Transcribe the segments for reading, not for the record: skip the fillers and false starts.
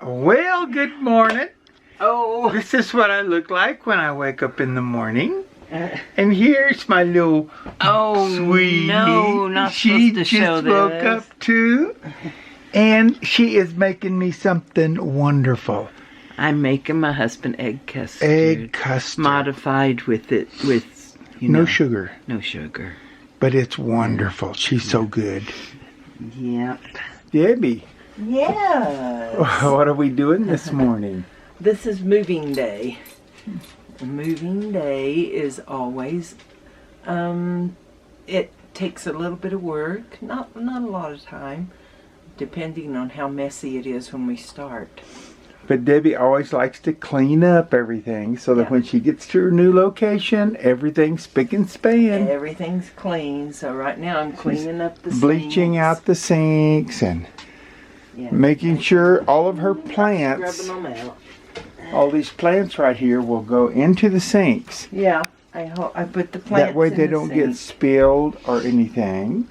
Well, good morning. Oh. This is what I look like when I wake up in the morning. And here's my little sweetie. No, not she supposed to show just woke this. up too. And she is making me something wonderful. I'm making my husband egg custard. Egg custard. Modified with No sugar. No sugar. But it's wonderful. She's so good. Yep. Debbie, Yes. what are we doing this morning? This is moving day. Moving day is always, it takes a little bit of work, not a lot of time, depending on how messy it is when we start. But Debbie always likes to clean up everything so that when she gets to her new location, everything's spick and span. Everything's clean, so right now I'm cleaning up the Bleaching sinks. out the sinks and making sure all of her plants, Scrubbing them out. all these plants right here will go into the sinks. Yeah, I put the plants That way they in the don't get sink. spilled or anything.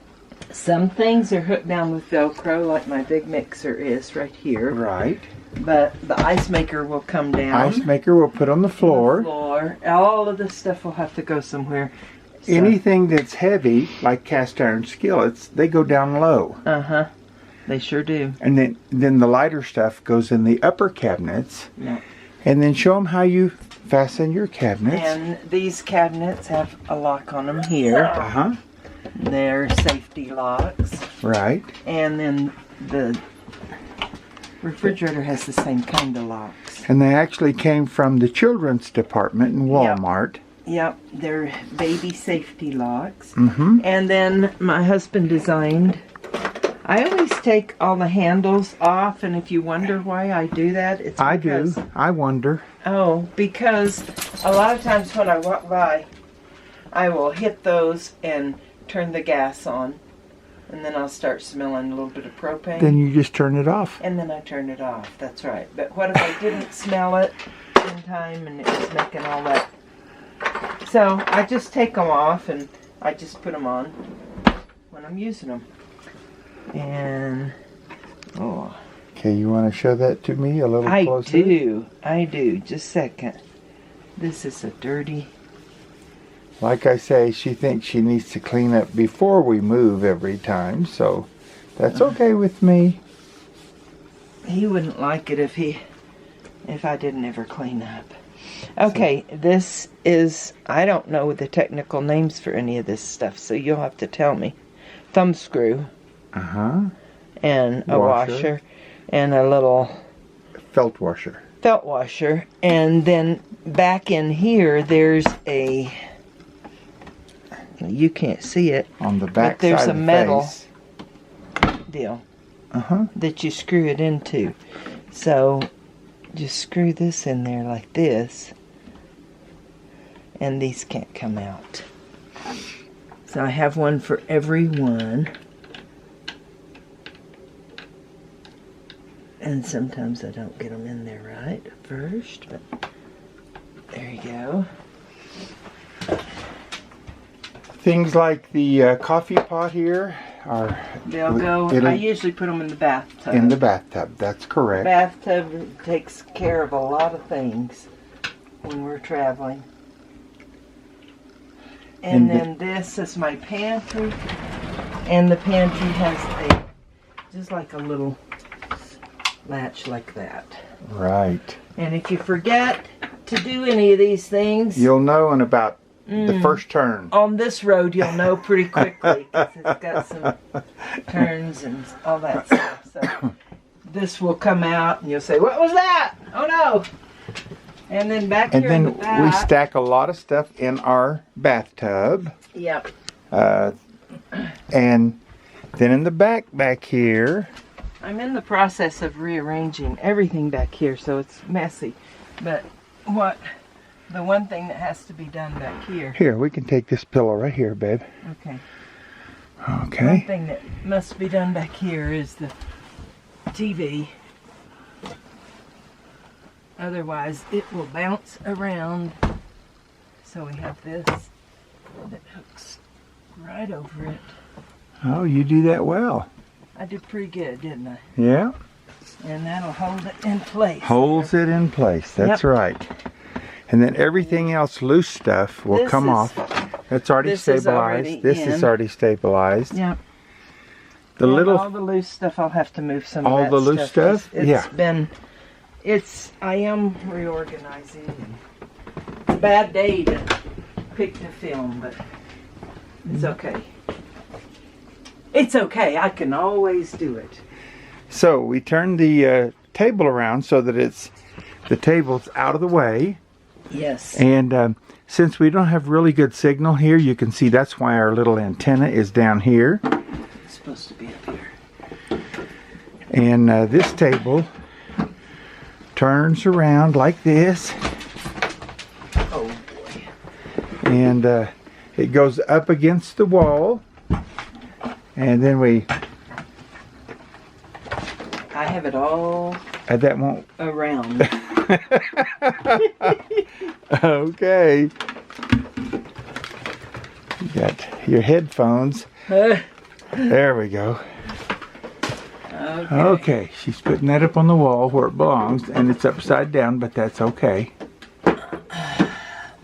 Some things are hooked down with Velcro, like my big mixer is right here. Right. But the ice maker will come down. Ice maker will put on the floor. All of this stuff will have to go somewhere. So. Anything that's heavy, like cast iron skillets, they go down low. Uh-huh. They sure do. And then the lighter stuff goes in the upper cabinets. Yeah. And then show them how you fasten your cabinets. And these cabinets have a lock on them here. Uh-huh. They're safety locks. Right. And then the refrigerator has the same kind of locks. And they actually came from the children's department in Walmart. Yep, they're baby safety locks. Mm-hmm. And then my husband designed, I always take all the handles off, and if you wonder why I do that, it's because... I wonder. Oh, because a lot of times when I walk by, I will hit those and turn the gas on, and then I'll start smelling a little bit of propane. Then you just turn it off. And then I turn it off, that's right. But what if I didn't smell it in time and it was making all that? So I just take them off and I just put them on when I'm using them. And, Okay, you want to show that to me a little closer? I do. Just a second. This is a dirty... Like I say, she thinks she needs to clean up before we move every time, so that's okay with me. He wouldn't like it if I didn't ever clean up. Okay, this is, I don't know the technical names for any of this stuff, so you'll have to tell me. Thumb screw. Uh-huh. And a washer. And a little... Felt washer. Felt washer. And then back in here, there's a... You can't see it. On the back but there's side a of the metal face. deal Uh-huh. that you screw it into. So just screw this in there like this, and these can't come out. So I have one for every one. And sometimes I don't get them in there right at first, but there you go. Things like the coffee pot here are... They'll go, I usually put them in the bathtub. In the bathtub, that's correct. Bathtub takes care of a lot of things when we're traveling. And then this is my pantry. And the pantry has just like a little latch like that. Right. And if you forget to do any of these things... You'll know in about the first turn. On this road, you'll know pretty quickly because it's got some turns and all that stuff. So this will come out and you'll say, "What was that? Oh no!" And then back here in the back. And then we stack a lot of stuff in our bathtub. Yep. And then in the back here. I'm in the process of rearranging everything back here, so it's messy. But the one thing that has to be done back here. Here, we can take this pillow right here, babe. Okay. Okay. One thing that must be done back here is the TV. Otherwise, it will bounce around. So we have this that hooks right over it. Oh, you do that well. I did pretty good, didn't I? Yeah. And that'll hold it in place. Holds it in place. That's Yep. right. And then everything else, loose stuff, will This come is- off. That's already this is stabilized. already This in. is already stabilized. Yep. The And little all the loose stuff, I'll have to move some All of that the loose stuff? It's Yeah. I am reorganizing. It's a bad day to pick the film, but it's okay. It's okay. I can always do it. So we turn the table around so that the table's out of the way. Yes. And since we don't have really good signal here, you can see that's why our little antenna is down here. It's supposed to be up here. And this table turns around like this. Oh boy. And it goes up against the wall. And then I have it all that won't. around. Okay. You got your headphones. There we go. Okay. Okay, she's putting that up on the wall where it belongs, and it's upside down, but that's okay.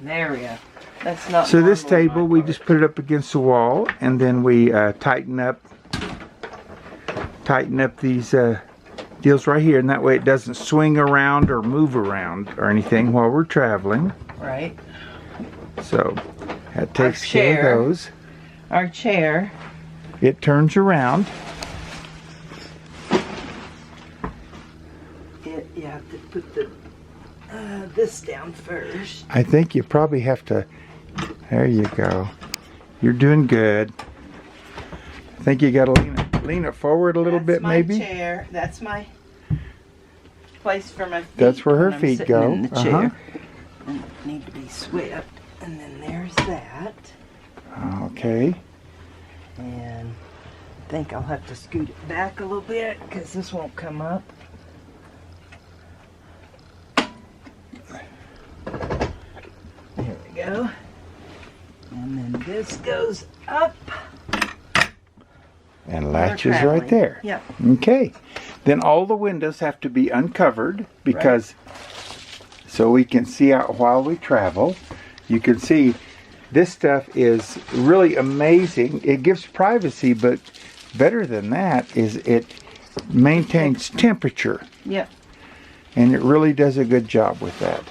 There we go. That's not So this normal on table, my we part. just put it up against the wall, and then we tighten up these deals right here, and that way it doesn't swing around or move around or anything while we're traveling. Right. So that takes care chair. of those. Our chair. It turns around. You have to put this down first. I think you probably have to. There you go. You're doing good. I think you got to lean it forward a little That's bit, my maybe. chair. That's my place for my feet. That's where her when I'm feet sitting go. In the Uh-huh. chair. And it need to be swept. And then there's that. Okay. And I think I'll have to scoot it back a little bit because this won't come up. There we go. And then this goes up. And We're latches right traveling. there. Yep. Okay. Then all the windows have to be uncovered because so we can see out while we travel. You can see this stuff is really amazing. It gives privacy, but better than that is it maintains temperature. Yep. And it really does a good job with that.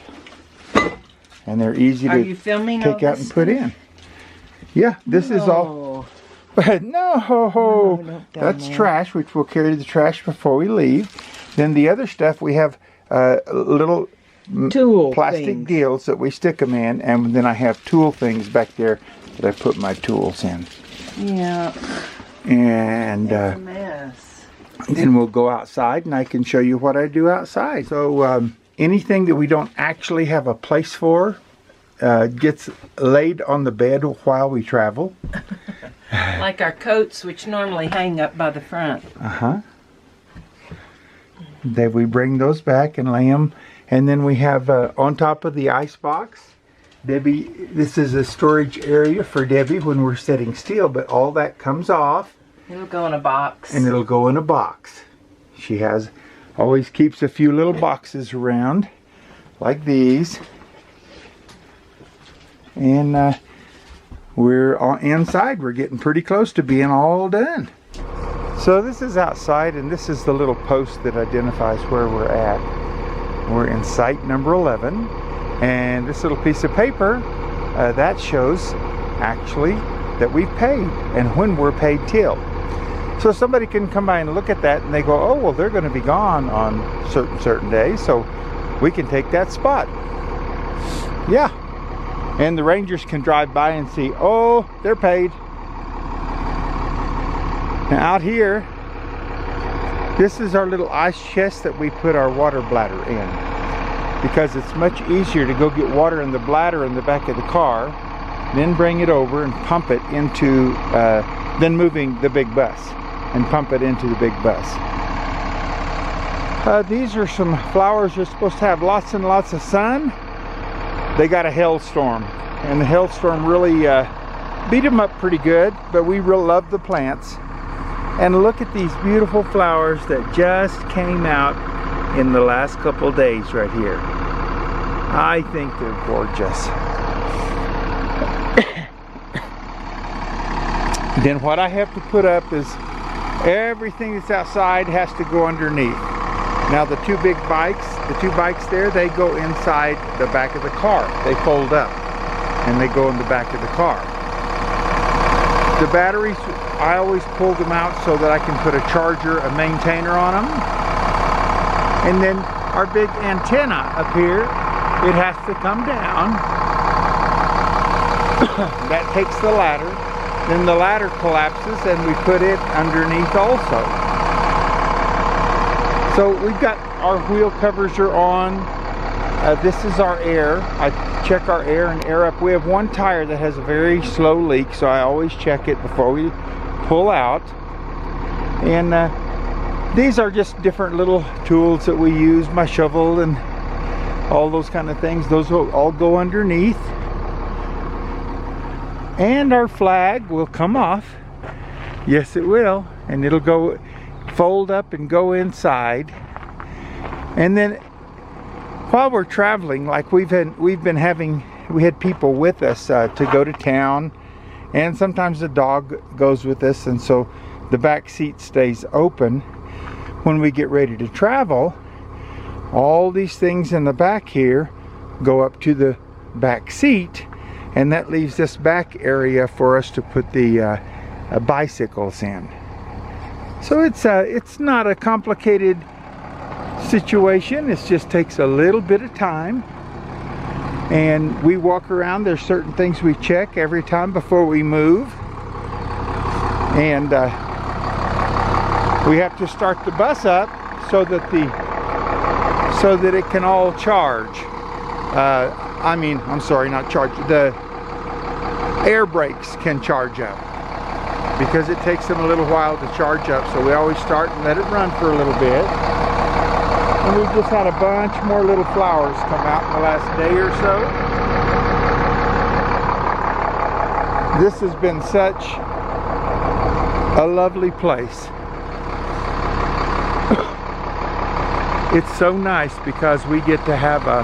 And they're easy Are to you filming all take out this and put stuff? in. Yeah, this is all. But no, don't tell that's me. trash, which we'll carry the trash before we leave. Then the other stuff, we have little Tool plastic things. deals that we stick them in, and then I have tool things back there that I put my tools in. Yeah. And It's a mess. then we'll go outside, and I can show you what I do outside. So anything that we don't actually have a place for gets laid on the bed while we travel. Like our coats, which normally hang up by the front. Then we bring those back and lay them. And then we have on top of the ice box, Debbie, this is a storage area for Debbie when we're setting steel, but all that comes off It'll go in a box. and it'll go in a box. She always keeps a few little boxes around like these. And we're inside. We're getting pretty close to being all done. So this is outside, and this is the little post that identifies where we're at. We're in site number 11, and this little piece of paper that shows actually that we've paid and when we're paid till. So somebody can come by and look at that and they go, oh, well, they're going to be gone on certain days, so we can take that spot. Yeah. And the rangers can drive by and see, oh, they're paid. Now out here, this is our little ice chest that we put our water bladder in, because it's much easier to go get water in the bladder in the back of the car, then bring it over and pump it into, then moving the big bus and pump it into the big bus. These are some flowers that are supposed to have lots and lots of sun. They got a hailstorm, and the hailstorm really beat them up pretty good, but we really love the plants. And look at these beautiful flowers that just came out in the last couple days right here. I think they're gorgeous. Then what I have to put up is everything that's outside has to go underneath. Now the two bikes there, they go inside the back of the car. They fold up and they go in the back of the car. The batteries, I always pull them out so that I can put a charger, a maintainer on them. And then our big antenna up here, it has to come down. That takes the ladder. Then the ladder collapses and we put it underneath also. So we've got our wheel covers are on. This is our air. I check our air and air up. We have one tire that has a very slow leak, so I always check it before we pull out. And these are just different little tools that we use, my shovel and all those kind of things. Those will all go underneath. And our flag will come off. Yes, it will. And it'll go fold up and go inside. And then while we're traveling, like we had people with us to go to town, and sometimes the dog goes with us, and so the back seat stays open. When we get ready to travel, all these things in the back here go up to the back seat, and that leaves this back area for us to put the bicycles in. So it's not a complicated situation. It just takes a little bit of time, and we walk around. There's certain things we check every time before we move, and we have to start the bus up so that it can all charge. I'm sorry, not charge. The air brakes can charge up because it takes them a little while to charge up. So we always start and let it run for a little bit. And we've just had a bunch more little flowers come out in the last day or so. This has been such a lovely place. It's so nice because we get to have a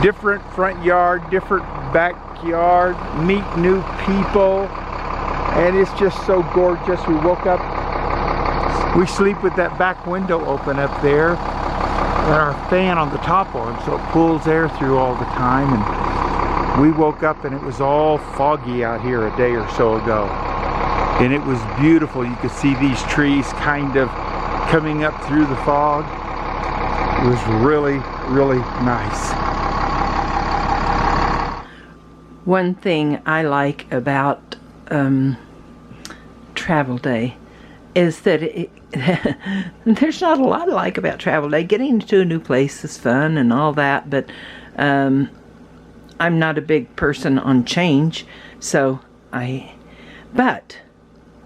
different front yard, different backyard, meet new people, and it's just so gorgeous. We woke up, we sleep with that back window open up there and our fan on the top on, so it pulls air through all the time. And we woke up and it was all foggy out here a day or so ago, and it was beautiful. You could see these trees kind of coming up through the fog. It was really, really nice. One thing I like about Travel Day is that there's not a lot I like about Travel Day. Getting to a new place is fun and all that, but I'm not a big person on change, but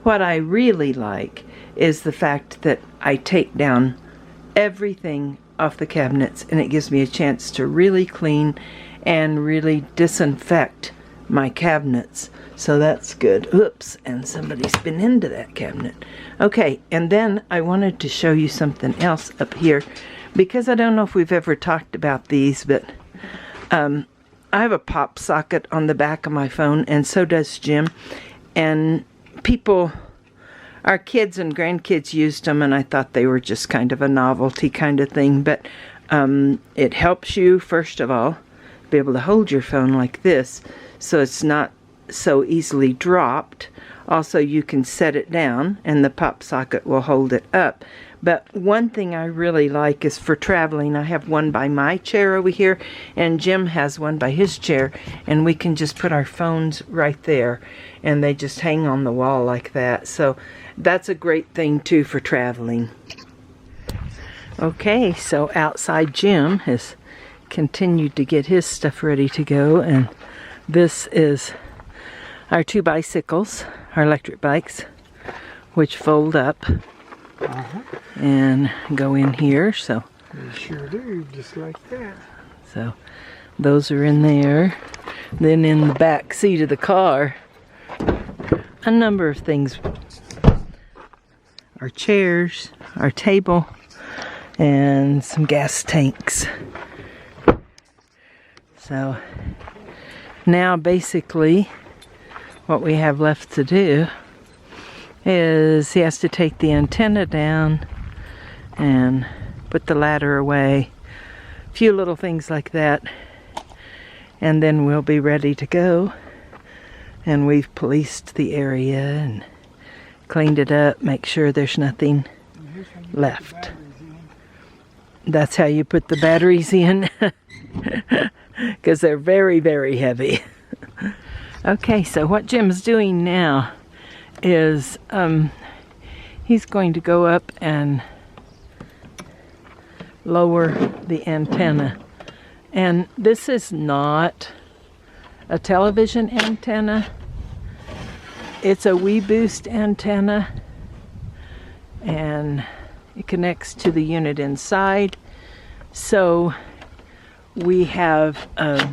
what I really like is the fact that I take down everything off the cabinets, and it gives me a chance to really clean and really disinfect my cabinets. So that's good. Oops, and somebody's been into that cabinet. Okay, and then I wanted to show you something else up here, because I don't know if we've ever talked about these, but I have a pop socket on the back of my phone, and so does Jim. And our kids and grandkids used them, and I thought they were just kind of a novelty kind of thing. But it helps you, first of all, be able to hold your phone like this, so it's not so easily dropped. Also, you can set it down, and the pop socket will hold it up. But one thing I really like is for traveling. I have one by my chair over here, and Jim has one by his chair, and we can just put our phones right there, and they just hang on the wall like that. So that's a great thing too for traveling. Okay, so outside Jim has continued to get his stuff ready to go, and this is our two bicycles, our electric bikes, which fold up and go in here. So they sure do, just like that. So those are in there. Then in the back seat of the car, a number of things our chairs, our table, and some gas tanks. So now basically what we have left to do is he has to take the antenna down and put the ladder away, a few little things like that, and then we'll be ready to go. And we've policed the area and cleaned it up, make sure there's nothing left. That's how you put the batteries in, because they're very, very heavy. Okay, so what Jim's doing now is he's going to go up and lower the antenna. And this is not a television antenna. It's a WeBoost antenna, and it connects to the unit inside. So we have a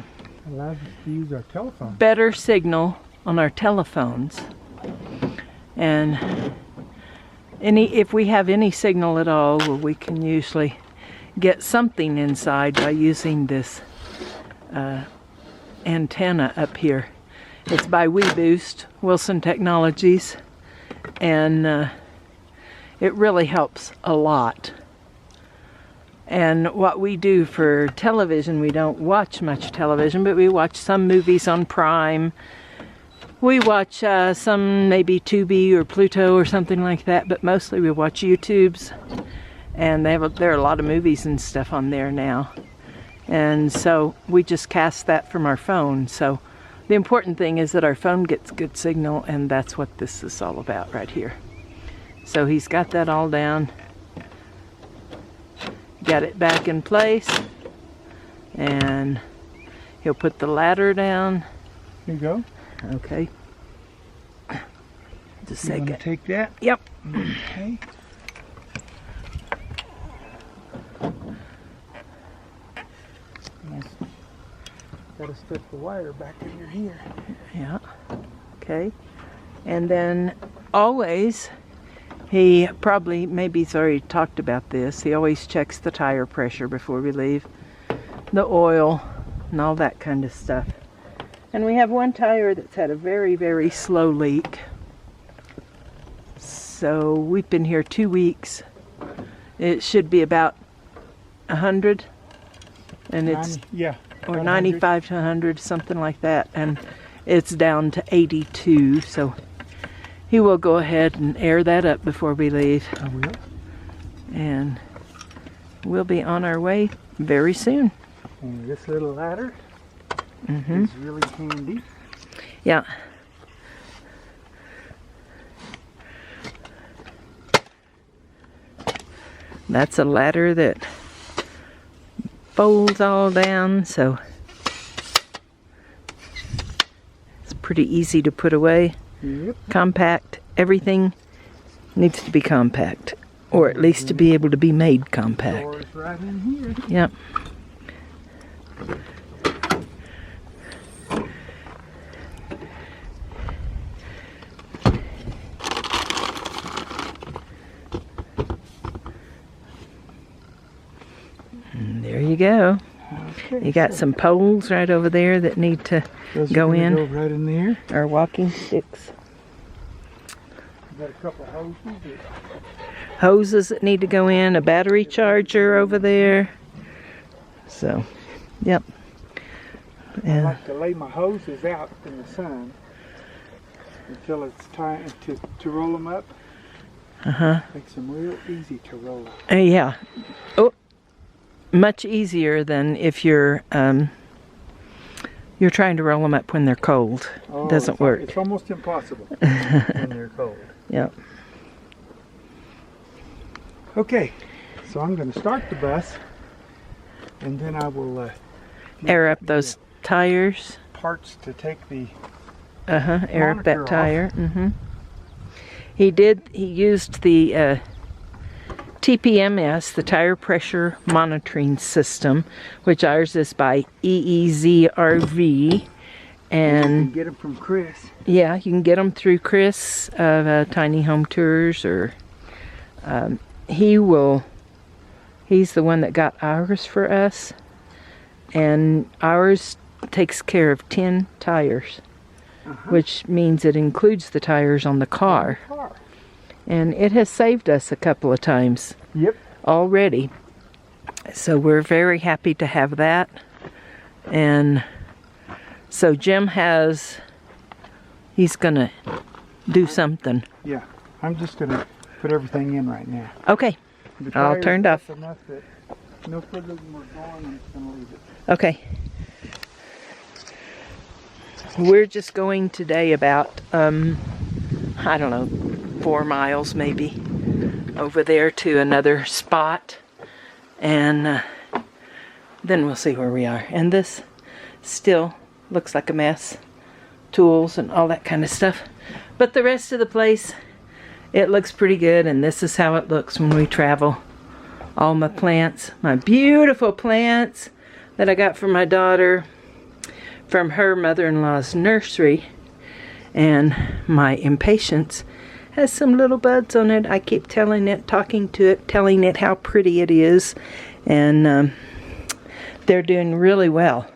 Allows us to use our telephone. better signal on our telephones. And if we have any signal at all, well, we can usually get something inside by using this antenna up here. It's by WeBoost, Wilson Technologies, and it really helps a lot. And what we do for television, we don't watch much television, but we watch some movies on Prime. We watch some maybe Tubi or Pluto or something like that, but mostly we watch YouTubes. And there are a lot of movies and stuff on there now. And so we just cast that from our phone. So the important thing is that our phone gets good signal, and that's what this is all about right here. So he's got that all down. Got it back in place. And he'll put the ladder down. Here you go. Okay. Just a You want second. to take that? Yep. Okay. Got to stick the wire back in your ear. Yeah. Okay. And then always, he probably, maybe he's already talked about this, he always checks the tire pressure before we leave, the oil, and all that kind of stuff. And we have one tire that's had a very, very slow leak. So we've been here 2 weeks. It should be about 100, and it's 90, yeah. or 100. 95 to 100, something like that, and it's down to 82. So he will go ahead and air that up before we leave, I will. and we'll be on our way very soon. And this little ladder Mm-hmm. is really handy. Yeah. That's a ladder that folds all down, so it's pretty easy to put away. Yep. Compact. Everything needs to be compact, or at least to be able to be made compact. Doors right in here. Yep. And there you go. Okay, You got some poles right over there that need to those go are gonna in. Go right in there. Our walking sticks. Got a couple hoses. Hoses that need to go in, a battery charger over there. So, yep. I And like to lay my hoses out in the sun until it's time to roll them up. Makes them real easy to roll up. yeah. Oh, much easier than if you're trying to roll them up when they're cold. Oh, Doesn't work. It's almost impossible when they're cold. Yep. Okay, so I'm going to start the bus, and then I will Air up those tires. parts to take the Air up monitor that off. tire. He used the TPMS, the tire pressure monitoring system, which ours is by EEZRV. And get them from Chris. yeah, you can get them through Chris of Tiny Home Tours or He's the one that got ours for us, and ours takes care of 10 tires, which means it includes the tires on the car. And it has saved us a couple of times already. So we're very happy to have that. And so Jim he's gonna do something. Yeah, I'm just gonna put everything in right now. Okay, all turned off. Enough that no further than we're going, I'm just gonna leave it. Okay. We're just going today about, I don't know, 4 miles maybe, over there to another spot. And then we'll see where we are. And this still looks like a mess. Tools and all that kind of stuff. But the rest of the place, it looks pretty good. And this is how it looks when we travel. All my plants, my beautiful plants that I got from my daughter from her mother-in-law's nursery. And my impatiens has some little buds on it. I keep telling it, talking to it, telling it how pretty it is. And they're doing really well.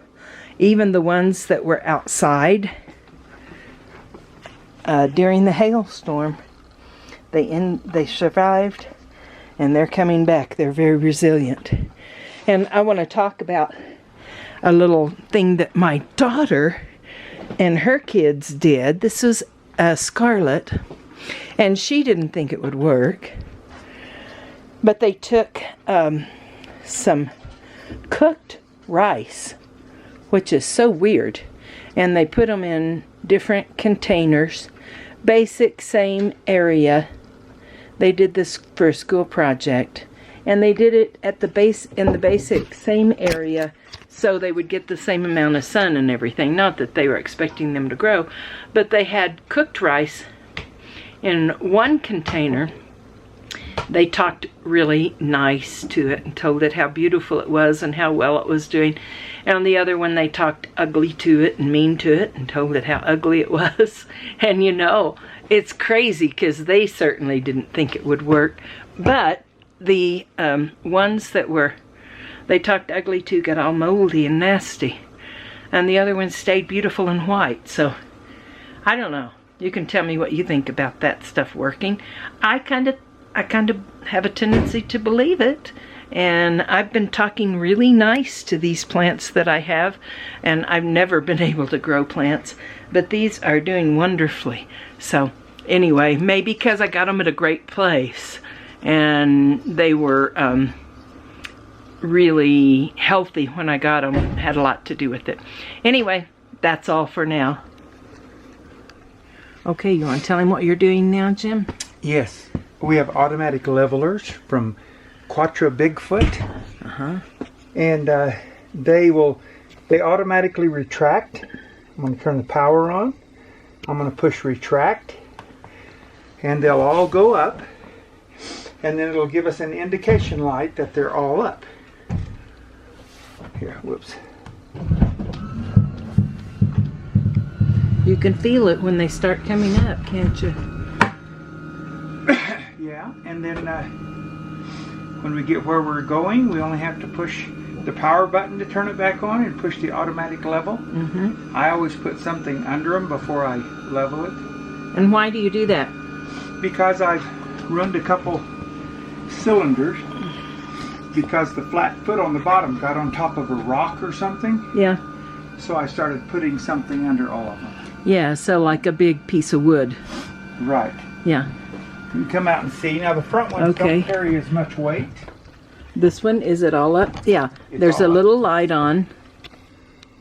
Even the ones that were outside during the hailstorm, they survived, and they're coming back. They're very resilient. And I want to talk about a little thing that my daughter and her kids did. This was Scarlett, and she didn't think it would work. But they took some cooked rice, which is so weird, and they put them in different containers, basic same area. They did this for a school project, and they did it at the base in the basic same area, so they would get the same amount of sun and everything. Not that they were expecting them to grow, but they had cooked rice in one container. They talked really nice to it and told it how beautiful it was and how well it was doing. And on the other one, they talked ugly to it and mean to it and told it how ugly it was. And you know, it's crazy because they certainly didn't think it would work. But the ones that they talked ugly to got all moldy and nasty. And the other ones stayed beautiful and white. So, I don't know. You can tell me what you think about that stuff working. I kind of have a tendency to believe it, and I've been talking really nice to these plants that I have, and I've never been able to grow plants, but these are doing wonderfully. So anyway, maybe because I got them at a great place and they were really healthy when I got them, had a lot to do with it. Anyway, that's all for now. Okay, you want to tell him what you're doing now, Jim? Yes. We have automatic levelers from Quattro Bigfoot. And they automatically retract. I'm going to turn the power on. I'm going to push retract. And they'll all go up. And then it'll give us an indication light that they're all up. Here, whoops. You can feel it when they start coming up, can't you? Yeah, and then when we get where we're going, we only have to push the power button to turn it back on and push the automatic level. I always put something under them before I level it. And why do you do that? Because I've ruined a couple cylinders because the flat foot on the bottom got on top of a rock or something. Yeah. So I started putting something under all of them. Yeah, so like a big piece of wood. Right. Yeah. You can come out and see. Now the front ones don't carry as much weight. This one, is it all up? Yeah. There's a little light on.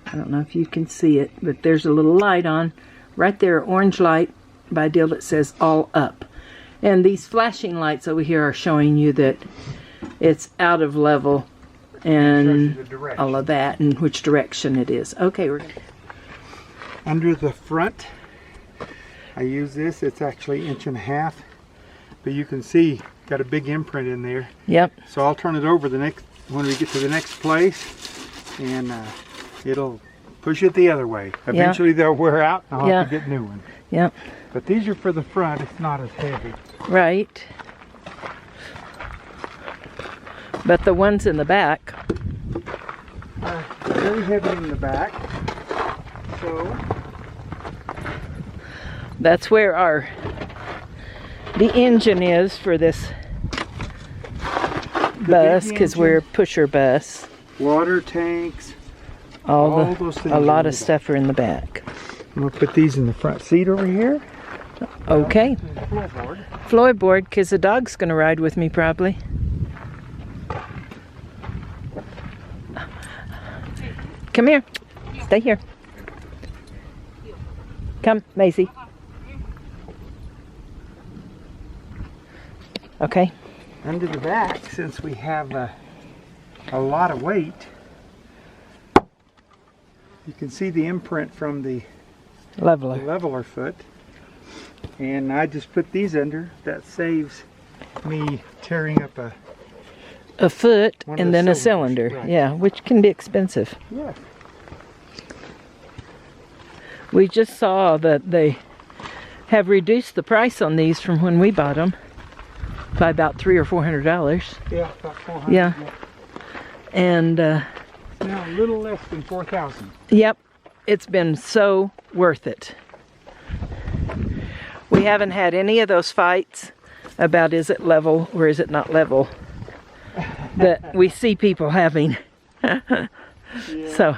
I don't know if you can see it, but there's a little light on. Right there, orange light by deal that says all up. And these flashing lights over here are showing you that it's out of level and all of that and which direction it is. Okay, we're under the front. I use this. It's actually 1.5 inches, but you can see got a big imprint in there. Yep. So I'll turn it over when we get to the next place, and it'll push it the other way. Eventually they'll wear out, and I'll have to get new ones. Yep. But these are for the front. It's not as heavy. Right. But the ones in the back, very heavy in the back. So that's where the engine is for this bus, because we're a pusher bus. water tanks, All those things. a lot are in of the stuff are in the back. back. I'm gonna put these in the front seat over here. Okay. Floorboard. Floorboard, because the dog's going to ride with me probably. Come here. Stay here. Come, Maisie. Okay. Under the back, since we have a lot of weight, you can see the imprint from the Leveler. leveler foot. And I just put these under. That saves me tearing up A foot One of and the then a cylinders, cylinder. right. Yeah, which can be expensive. Yeah. We just saw that they have reduced the price on these from when we bought them by about $300 or $400. Yeah, about 400. Yeah. And Now a little less than 4,000. yep, it's been so worth it. We haven't had any of those fights about is it level or is it not level that we see people having. So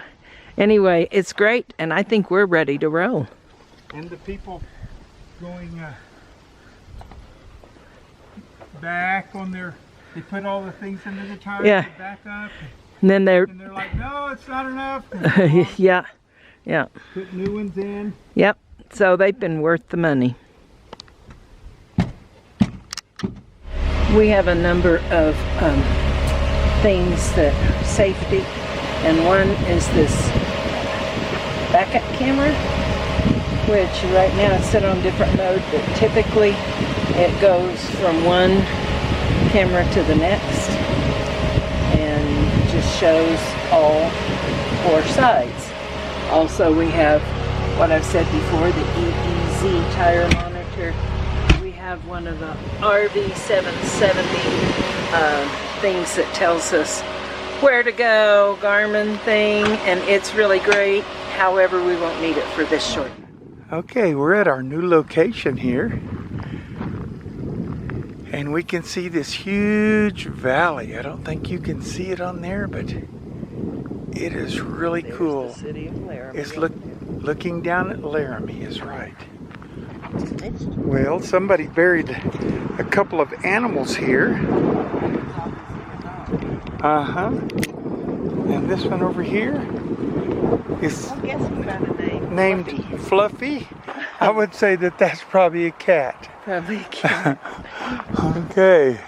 anyway, it's great, and I think we're ready to roll. And the people going back on their, they put all the things under the tires, Yeah. to back up, And then they're, and they're like, no, it's not enough. And yeah, yeah, put new ones in. yep. So they've been worth the money. We have a number of things that are safety, and one is this backup camera, which right now it's set on different mode, but typically it goes from one camera to the next and just shows all 4 sides. Also, we have what I've said before, the EEZ tire monitor. We have one of the RV770 things that tells us where to go, Garmin thing, and it's really great. However, we won't need it for this short. Okay, we're at our new location here. And we can see this huge valley. I don't think you can see it on there, but it is really cool. The city of Laramie. It's looking down at Laramie is right. Well, somebody buried a couple of animals here. Uh-huh. And this one over here is I'm guessing by the name. named Fluffy. I would say that that's probably a cat. Probably a cat. Okay.